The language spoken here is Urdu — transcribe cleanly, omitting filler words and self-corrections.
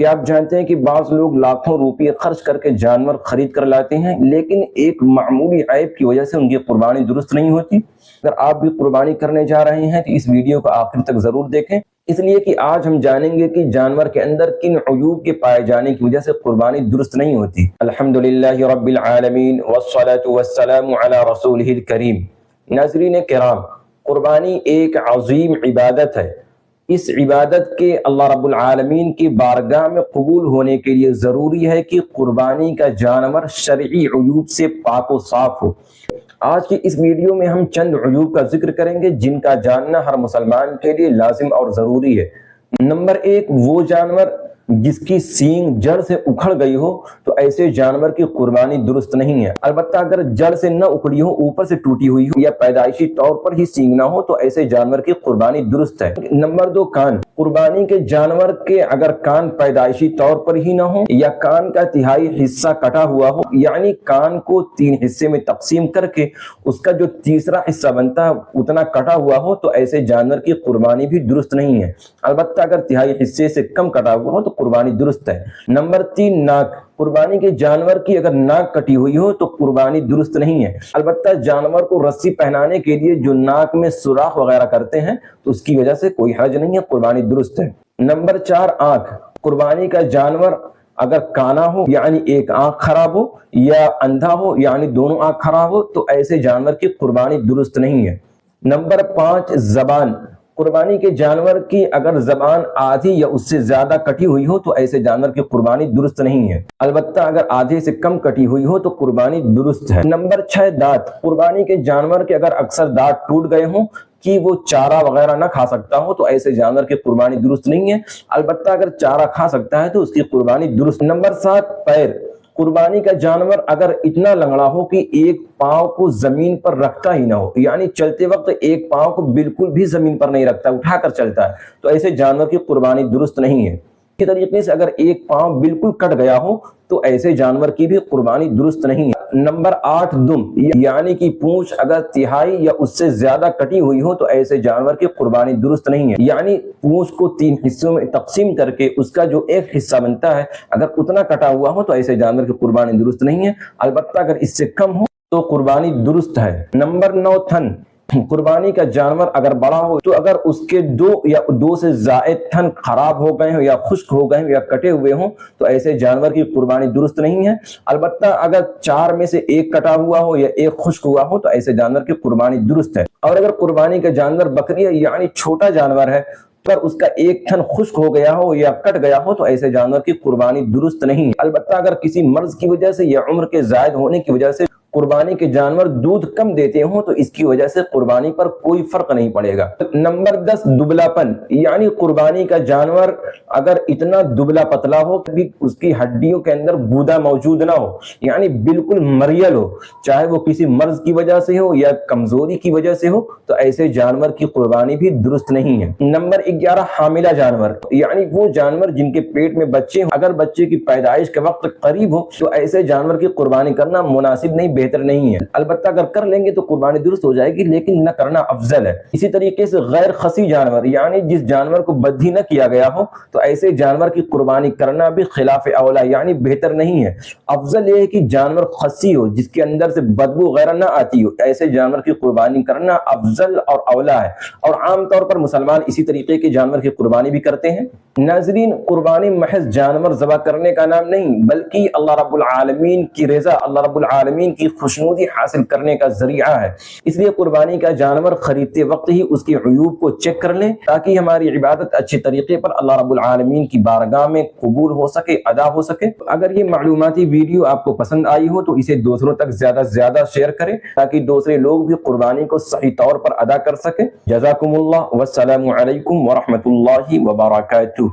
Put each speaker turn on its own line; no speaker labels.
کہ آپ جانتے ہیں کہ بعض لوگ لاکھوں روپے خرچ کر کے جانور خرید کر لاتے ہیں، لیکن ایک معمولی عیب کی وجہ سے ان کی قربانی درست نہیں ہوتی۔ اگر آپ بھی قربانی کرنے جا رہے ہیں تو اس ویڈیو کو آخر تک ضرور دیکھیں، اس لیے کہ آج ہم جانیں گے کہ جانور کے اندر کن عیوب کے پائے جانے کی وجہ سے قربانی درست نہیں ہوتی۔ الحمدللہ رب العالمین والصلاة والسلام علی رسولہ الکریم۔ ناظرین کرام، قربانی ایک عظیم عبادت ہے۔ اس عبادت کے اللہ رب العالمین کی بارگاہ میں قبول ہونے کے لیے ضروری ہے کہ قربانی کا جانور شرعی عیوب سے پاک و صاف ہو۔ آج کی اس ویڈیو میں ہم چند عیوب کا ذکر کریں گے جن کا جاننا ہر مسلمان کے لیے لازم اور ضروری ہے۔ نمبر 1، وہ جانور جس کی سینگ جڑ سے اکھڑ گئی ہو تو ایسے جانور کی قربانی درست نہیں ہے۔ البتہ اگر جڑ سے نہ اکھڑی ہو، اوپر سے ٹوٹی ہوئی ہو یا پیدائشی طور پر ہی سینگ نہ ہو تو ایسے جانور کی قربانی درست ہے۔ نمبر 2، کان۔ قربانی کے جانور کے اگر کان پیدائشی طور پر ہی نہ ہو یا کان کا تہائی حصہ کٹا ہوا ہو، یعنی کان کو 3 حصے میں تقسیم کر کے اس کا جو تیسرا حصہ بنتا ہے اتنا کٹا ہوا ہو تو ایسے جانور کی قربانی بھی درست نہیں ہے۔ البتہ اگر تہائی حصے سے کم کٹا ہوا ہو تو قربانی درست ہے۔ نمبر 3، ناک۔ قربانی کے جانور کی اگر ناک کٹی ہوئی ہو تو قربانی درست نہیں ہے۔ البتہ جانور کو رسی پہنانے کے لیے جو ناک میں سوراخ وغیرہ کرتے ہیں تو اس کی وجہ سے کوئی حرج نہیں ہے، قربانی درست ہے۔ نمبر 4، آنکھ۔ قربانی کا جانور اگر کانا ہو یعنی ایک آنکھ خراب ہو یا اندھا ہو یعنی دونوں آنکھ خراب ہو تو ایسے جانور کی قربانی درست نہیں ہے۔ نمبر 5، زبان۔ قربانی کے جانور کی اگر زبان آدھی یا اس سے زیادہ کٹی ہوئی ہو تو ایسے جانور کی قربانی درست نہیں ہے۔ البتہ اگر آدھے سے کم کٹی ہوئی ہو تو قربانی درست ہے۔ نمبر 6، دانت۔ قربانی کے جانور کے اگر اکثر دانت ٹوٹ گئے ہوں کہ وہ چارہ وغیرہ نہ کھا سکتا ہو تو ایسے جانور کی قربانی درست نہیں ہے۔ البتہ اگر چارہ کھا سکتا ہے تو اس کی قربانی درست۔ نمبر 7، پیر۔ قربانی کا جانور اگر اتنا لنگڑا ہو کہ ایک پاؤں کو زمین پر رکھتا ہی نہ ہو، یعنی چلتے وقت ایک پاؤں کو بالکل بھی زمین پر نہیں رکھتا، اٹھا کر چلتا ہے، تو ایسے جانور کی قربانی درست نہیں ہے۔ اسی طریقے سے اگر ایک پاؤں بالکل کٹ گیا ہو تو ایسے جانور کی بھی قربانی درست نہیں ہے۔ نمبر 8، دم، یعنی کہ پونچھ اگر تہائی یا اس سے زیادہ کٹی ہوئی ہو تو ایسے جانور کی قربانی درست نہیں ہے۔ یعنی پونچھ کو 3 حصوں میں تقسیم کر کے اس کا جو ایک حصہ بنتا ہے اگر اتنا کٹا ہوا ہو تو ایسے جانور کی قربانی درست نہیں ہے۔ البتہ اگر اس سے کم ہو تو قربانی درست ہے۔ نمبر 9، تھن۔ قربانی کا جانور اگر بڑا ہو تو اگر اس کے 2 یا 2 سے زائد تھن خراب ہو گئے ہوں یا خشک ہو گئے ہوں یا کٹے ہوئے ہوں تو ایسے جانور کی قربانی درست نہیں ہے۔ البتہ اگر 4 میں سے 1 کٹا ہوا ہو یا 1 خشک ہوا ہو تو ایسے جانور کی قربانی درست ہے۔ اور اگر قربانی کا جانور بکری ہے یعنی چھوٹا جانور ہے، اگر اس کا 1 تھن خشک ہو گیا ہو یا کٹ گیا ہو تو ایسے جانور کی قربانی درست نہیں ہے۔ البتہ اگر کسی مرض کی وجہ سے یا عمر کے زائد ہونے کی وجہ سے قربانی کے جانور دودھ کم دیتے ہوں تو اس کی وجہ سے قربانی پر کوئی فرق نہیں پڑے گا۔ نمبر 10، دبلا پن، یعنی قربانی کا جانور اگر اتنا دبلا پتلا ہو کہ اس کی ہڈیوں کے اندر گودا موجود نہ ہو، یعنی بالکل مریل ہو، چاہے وہ کسی مرض کی وجہ سے ہو یا کمزوری کی وجہ سے ہو تو ایسے جانور کی قربانی بھی درست نہیں ہے۔ نمبر 11، حاملہ جانور، یعنی وہ جانور جن کے پیٹ میں بچے ہوں، اگر بچے کی پیدائش کا وقت قریب ہو تو ایسے جانور کی قربانی کرنا مناسب نہیں، بہتر نہیں ہے۔ البتہ اگر کر لیں گے تو قربانی درست ہو جائے گی، لیکن نہ کرنا افضل ہے۔ اسی طریقے سے غیر خصی جانور، یعنی جس جانور کو بدھی نہ کیا گیا ہو تو ایسے جانور کی قربانی کرنا بھی خلاف اولا یعنی بہتر نہیں ہے۔ افضل یہ ہے کہ جانور خصی ہو، جس کے اندر سے بدبو وغیرہ نہ آتی ہو، ایسے جانور کی قربانی کرنا افضل اور اولا ہے۔ اور عام طور پر مسلمان اسی طریقے کے جانور کی قربانی بھی کرتے ہیں۔ ناظرین، قربانی محض جانور ذبح کرنے کا نام نہیں، بلکہ اللہ رب العالمین کی رضا، اللہ رب العالمین کی خوشنودی حاصل کرنے کا ذریعہ ہے۔ اس لیے قربانی کا جانور خریدتے وقت ہی اس کے عیوب کو چیک کر لیں تاکہ ہماری عبادت اچھے طریقے پر اللہ رب العالمین کی بارگاہ میں قبول ہو سکے، ادا ہو سکے۔ اگر یہ معلوماتی ویڈیو آپ کو پسند آئی ہو تو اسے دوسروں تک زیادہ سے زیادہ شیئر کریں تاکہ دوسرے لوگ بھی قربانی کو صحیح طور پر ادا کر سکیں۔ جزاکم اللہ، والسلام علیکم ورحمۃ اللہ وبرکاتہ۔